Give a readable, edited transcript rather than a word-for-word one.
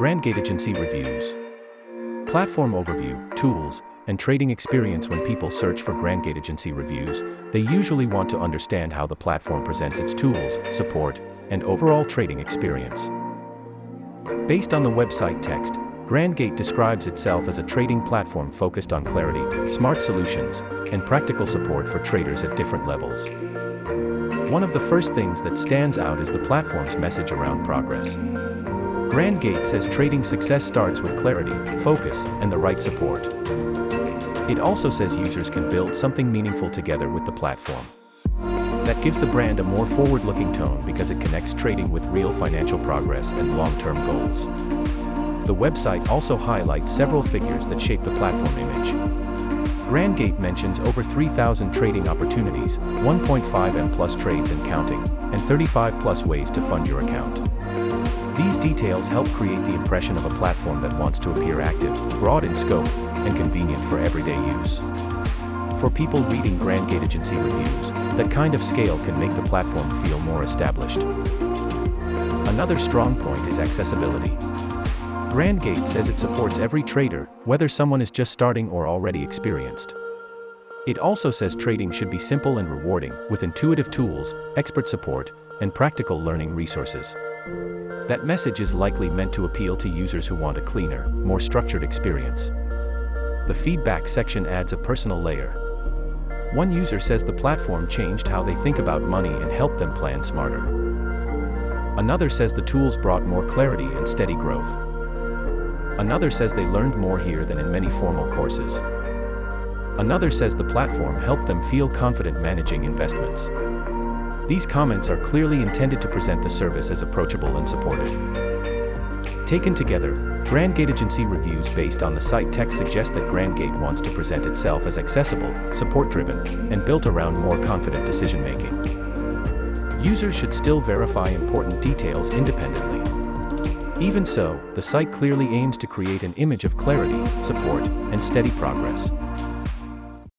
Grandgateagency reviews. Platform overview, tools, and trading experience. When people search for Grandgateagency reviews, they usually want to understand how the platform presents its tools, support, and overall trading experience. Based on the website text, GrandGate describes itself as a trading platform focused on clarity, smart solutions, and practical support for traders at different levels. One of the first things that stands out is the platform's message around progress. GrandGate says trading success starts with clarity, focus, and the right support. It also says users can build something meaningful together with the platform. That gives the brand a more forward-looking tone because it connects trading with real financial progress and long-term goals. The website also highlights several figures that shape the platform image. GrandGate mentions over 3,000 trading opportunities, 1.5 M+ trades and counting, and 35+ ways to fund your account. These details help create the impression of a platform that wants to appear active, broad in scope, and convenient for everyday use. For people reading Grandgateagency reviews, that kind of scale can make the platform feel more established. Another strong point is accessibility. GrandGate says it supports every trader, whether someone is just starting or already experienced. It also says trading should be simple and rewarding, with intuitive tools, expert support, and practical learning resources. That message is likely meant to appeal to users who want a cleaner, more structured experience. The feedback section adds a personal layer. One user says the platform changed how they think about money and helped them plan smarter. Another says the tools brought more clarity and steady growth. Another says they learned more here than in many formal courses. Another says the platform helped them feel confident managing investments. These comments are clearly intended to present the service as approachable and supportive. Taken together, Grandgateagency reviews based on the site text suggest that GrandGate wants to present itself as accessible, support-driven, and built around more confident decision-making. Users should still verify important details independently. Even so, the site clearly aims to create an image of clarity, support, and steady progress.